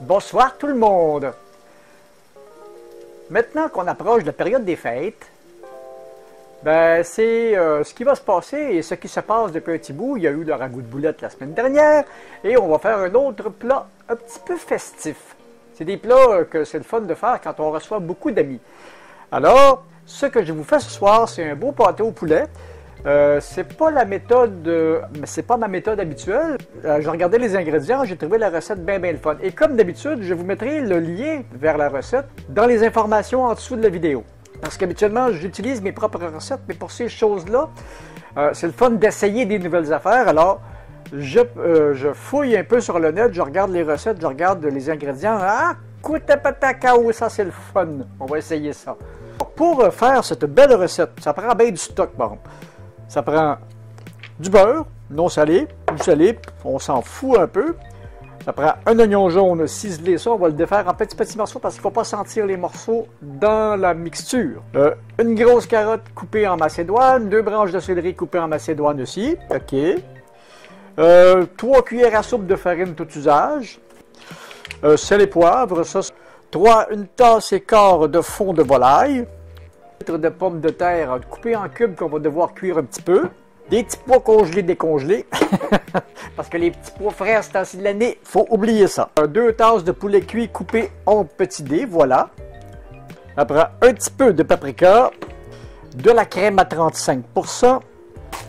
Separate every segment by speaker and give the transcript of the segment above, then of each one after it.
Speaker 1: Bonsoir tout le monde! Maintenant qu'on approche de la période des fêtes, ben c'est ce qui va se passer et ce qui se passe depuis un petit bout. Il y a eu le ragoût de boulettes la semaine dernière et on va faire un autre plat un petit peu festif. C'est des plats que c'est le fun de faire quand on reçoit beaucoup d'amis. Alors, ce que je vous fais ce soir, c'est un beau pâté au poulet. C'est pas la méthode, c'est pas ma méthode habituelle. Je regardais les ingrédients, j'ai trouvé la recette bien le fun. Et comme d'habitude, je vous mettrai le lien vers la recette dans les informations en dessous de la vidéo. Parce qu'habituellement, j'utilise mes propres recettes, mais pour ces choses-là, c'est le fun d'essayer des nouvelles affaires. Alors, je fouille un peu sur le net, je regarde les recettes, je regarde les ingrédients. Ah, coutapatacao, ça c'est le fun. On va essayer ça. Pour faire cette belle recette, ça prend bien du stock, bon. Ça prend du beurre, non salé, du salé, on s'en fout un peu. Ça prend un oignon jaune ciselé, ça, on va le défaire en petits morceaux parce qu'il ne faut pas sentir les morceaux dans la mixture. Une grosse carotte coupée en macédoine, 2 branches de céleri coupées en macédoine aussi. OK. 3 cuillères à soupe de farine tout usage. Sel et poivre, ça. Une tasse et quart de fond de volaille. De pommes de terre coupées en cubes qu'on va devoir cuire un petit peu. Des petits pois congelés, décongelés. Parce que les petits pois frais à ce temps-ci de l'année, faut oublier ça. 2 tasses de poulet cuit coupé en petits dés, voilà. Après, un petit peu de paprika, de la crème à 35%,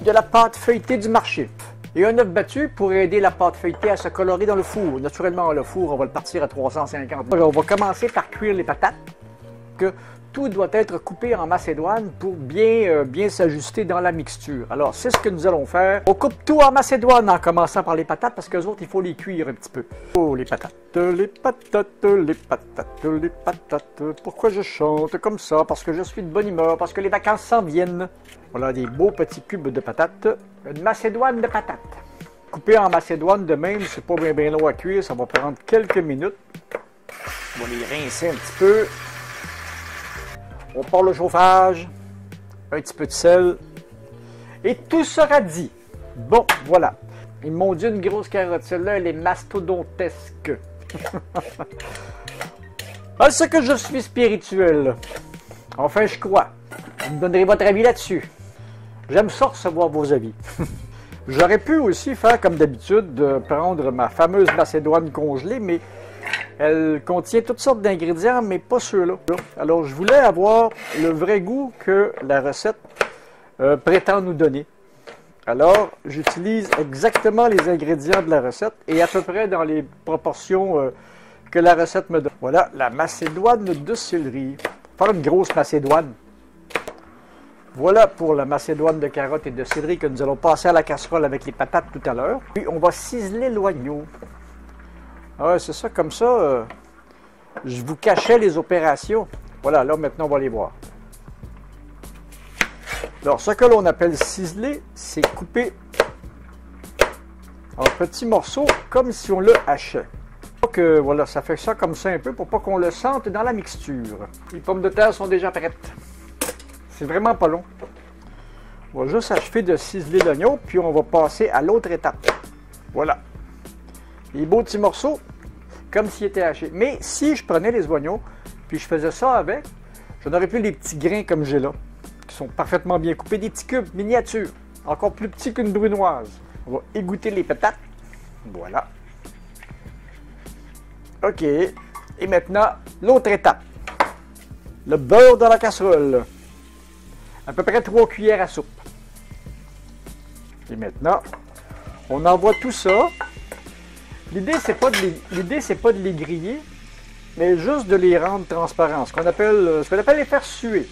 Speaker 1: de la pâte feuilletée du marché. Et un œuf battu pour aider la pâte feuilletée à se colorer dans le four. Naturellement, le four, on va le partir à 350. On va commencer par cuire les patates. Tout doit être coupé en macédoine pour bien s'ajuster dans la mixture. Alors, c'est ce que nous allons faire. On coupe tout en macédoine en commençant par les patates parce qu'eux autres, il faut les cuire un petit peu. Oh, les patates, les patates, les patates, les patates. Pourquoi je chante comme ça? Parce que je suis de bonne humeur, parce que les vacances s'en viennent. Voilà des beaux petits cubes de patates. Une macédoine de patates. Couper en macédoine de même, c'est pas bien long à cuire. Ça va prendre quelques minutes. On va les rincer un petit peu. On part le chauffage, un petit peu de sel, et tout sera dit. Bon, voilà. Ils m'ont dit une grosse carotte. Celle-là, elle est mastodontesque. Parce que je suis spirituel. Enfin, je crois. Vous me donnerez votre avis là-dessus. J'aime ça recevoir vos avis. J'aurais pu aussi faire comme d'habitude, de prendre ma fameuse macédoine congelée, mais elle contient toutes sortes d'ingrédients, mais pas ceux-là. Alors, je voulais avoir le vrai goût que la recette prétend nous donner. Alors, j'utilise exactement les ingrédients de la recette et à peu près dans les proportions que la recette me donne. Voilà, la macédoine de céleri. Faire une grosse macédoine. Voilà pour la macédoine de carottes et de céleri que nous allons passer à la casserole avec les patates tout à l'heure. Puis, on va ciseler l'oignon. Ah, c'est ça, comme ça, je vous cachais les opérations. Voilà, là, maintenant, on va les voir. Alors, ce que l'on appelle ciseler, c'est couper en petits morceaux, comme si on le hachait. Donc, voilà, ça fait ça comme ça un peu, pour pas qu'on le sente dans la mixture. Les pommes de terre sont déjà prêtes. C'est vraiment pas long. On va juste achever de ciseler l'oignon, puis on va passer à l'autre étape. Voilà. Les beaux petits morceaux, comme s'ils étaient hachés. Mais si je prenais les oignons, puis je faisais ça avec, je n'aurais plus les petits grains comme j'ai là, qui sont parfaitement bien coupés, des petits cubes miniatures, encore plus petits qu'une brunoise. On va égoutter les patates. Voilà. OK. Et maintenant, l'autre étape. Le beurre dans la casserole. À peu près 3 cuillères à soupe. Et maintenant, on envoie tout ça. L'idée, c'est pas de les griller, mais juste de les rendre transparents, ce qu'on appelle les faire suer.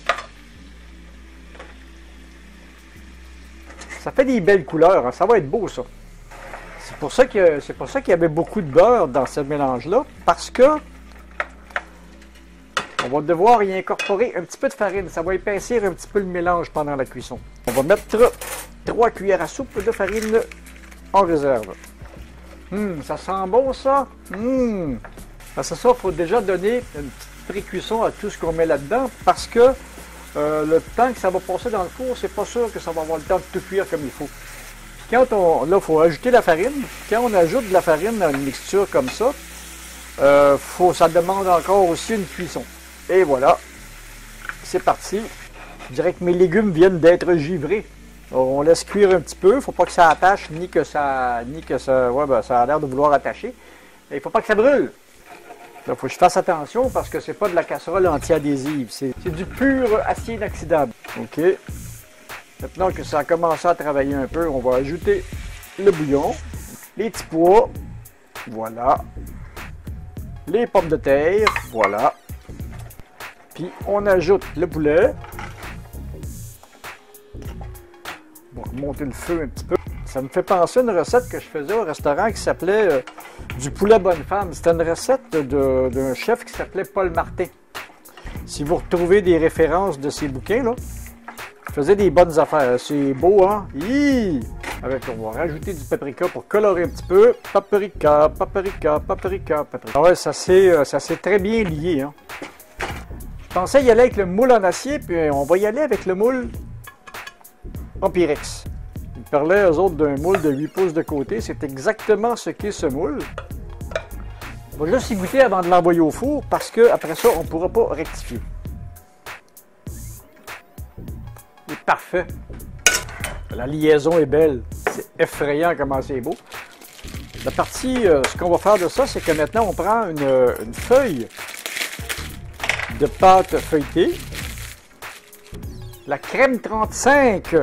Speaker 1: Ça fait des belles couleurs, hein. Ça va être beau, ça. C'est pour ça qu'il y avait beaucoup de beurre dans ce mélange-là, parce que on va devoir y incorporer un petit peu de farine. Ça va épaissir un petit peu le mélange pendant la cuisson. On va mettre 3 cuillères à soupe de farine en réserve. Ça sent bon, ça? Parce que ça, il faut déjà donner une petite pré-cuisson à tout ce qu'on met là-dedans, parce que le temps que ça va passer dans le four, c'est pas sûr que ça va avoir le temps de tout cuire comme il faut. Là, il faut ajouter la farine. Quand on ajoute de la farine dans une mixture comme ça, Ça demande encore aussi une cuisson. Et voilà, c'est parti. Je dirais que mes légumes viennent d'être givrés. On laisse cuire un petit peu. Il ne faut pas que ça attache, ni que ça... Ouais, ben, ça a l'air de vouloir attacher. Et il ne faut pas que ça brûle. Il faut que je fasse attention parce que c'est pas de la casserole anti-adhésive. C'est du pur acier inoxydable. OK. Maintenant que ça a commencé à travailler un peu, on va ajouter le bouillon, les petits pois. Voilà. Les pommes de terre. Voilà. Puis on ajoute le poulet. On va remonter le feu un petit peu. Ça me fait penser à une recette que je faisais au restaurant qui s'appelait du poulet bonne femme. C'était une recette d'un chef qui s'appelait Paul Martin. Si vous retrouvez des références de ces bouquins, là, il faisait des bonnes affaires. C'est beau, hein? On va rajouter du paprika pour colorer un petit peu. Paprika, paprika, paprika, paprika. Ouais, ça s'est très bien lié, hein? Je pensais y aller avec le moule en acier, puis on va y aller avec le moule en Pyrex. Ils parlaient, eux autres, d'un moule de 8 pouces de côté. C'est exactement ce qu'est ce moule. On va juste y goûter avant de l'envoyer au four, parce qu'après ça, on ne pourra pas rectifier. C'est parfait. La liaison est belle. C'est effrayant comment c'est beau. La partie, ce qu'on va faire de ça, c'est que maintenant, on prend une feuille de pâte feuilletée. La crème 35.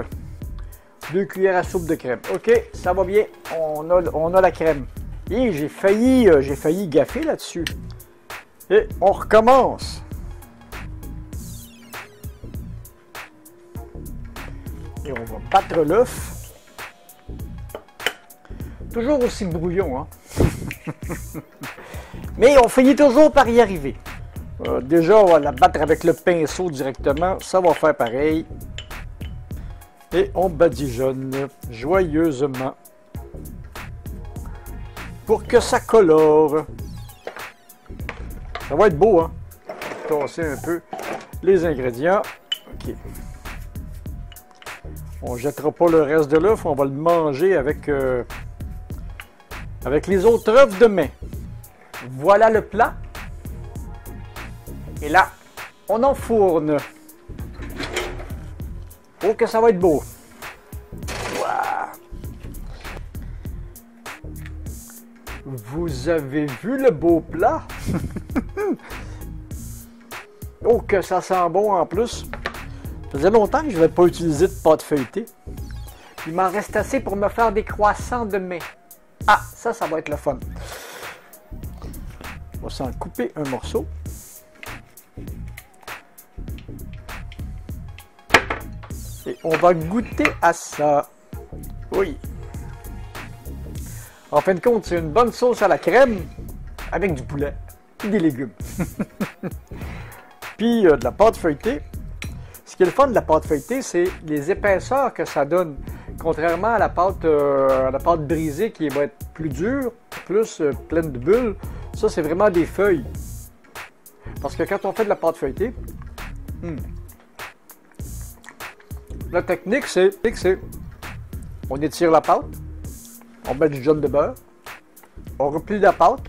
Speaker 1: 2 cuillères à soupe de crème. OK, ça va bien. On a la crème. Et j'ai failli gaffer là-dessus. Et on recommence. Et on va battre l'œuf. Toujours aussi brouillon, hein? Mais on finit toujours par y arriver. Déjà, on va la battre avec le pinceau directement. Ça va faire pareil. Et on badigeonne joyeusement pour que ça colore. Ça va être beau, hein? Tasser un peu les ingrédients. OK. On ne jettera pas le reste de l'œuf, on va le manger avec les autres œufs de mai. Voilà le plat. Et là, on enfourne. Oh, que ça va être beau. Wow. Vous avez vu le beau plat? Oh, que ça sent bon en plus. Ça faisait longtemps que je n'avais pas utilisé de pâte feuilletée. Il m'en reste assez pour me faire des croissants de mai. Ah, ça va être le fun. On va s'en couper un morceau. Et on va goûter à ça. Oui. En fin de compte, c'est une bonne sauce à la crème avec du poulet et des légumes. Puis de la pâte feuilletée. Ce qui est le fun de la pâte feuilletée, c'est les épaisseurs que ça donne. Contrairement à la pâte brisée qui va être plus dure, plus pleine de bulles. Ça, c'est vraiment des feuilles. Parce que quand on fait de la pâte feuilletée, la technique, c'est on étire la pâte, on met du jaune de beurre, on replie la pâte,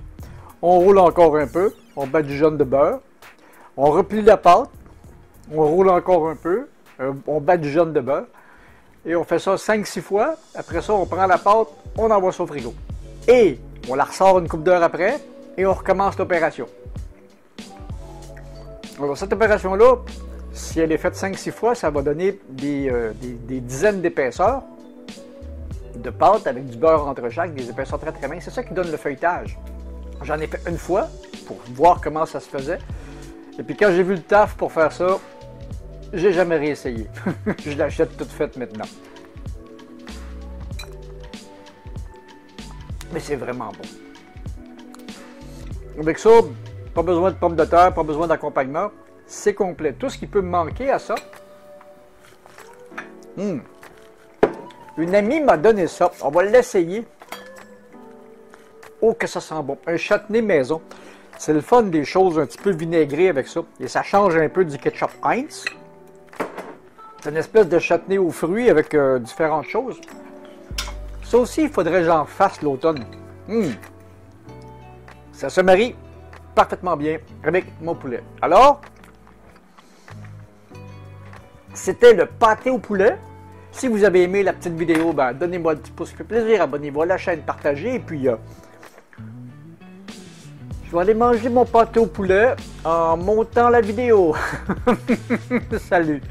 Speaker 1: on roule encore un peu, on met du jaune de beurre, on replie la pâte, on roule encore un peu, on bat du jaune de beurre, et on fait ça 5-6 fois. Après ça, on prend la pâte, on envoie ça au frigo. Et on la ressort une couple d'heures après, et on recommence l'opération. Alors cette opération-là, si elle est faite 5-6 fois, ça va donner des dizaines d'épaisseurs de pâte avec du beurre entre chaque, des épaisseurs très très minces. C'est ça qui donne le feuilletage. J'en ai fait une fois pour voir comment ça se faisait. Et puis quand j'ai vu le taf pour faire ça, j'ai jamais réessayé. Je l'achète toute faite maintenant. Mais c'est vraiment bon. Avec ça, pas besoin de pommes de terre, pas besoin d'accompagnement. C'est complet. Tout ce qui peut me manquer à ça. Une amie m'a donné ça. On va l'essayer. Oh, que ça sent bon. Un chutney maison. C'est le fun des choses un petit peu vinaigrées avec ça. Et ça change un peu du ketchup Heinz. C'est une espèce de chutney aux fruits avec différentes choses. Ça aussi, il faudrait que j'en fasse l'automne. Ça se marie. parfaitement bien avec mon poulet. Alors, c'était le pâté au poulet. Si vous avez aimé la petite vidéo, ben, donnez-moi un petit pouce, ça fait plaisir. Abonnez-vous à la chaîne, partagez. Et puis, je vais aller manger mon pâté au poulet en montant la vidéo. Salut!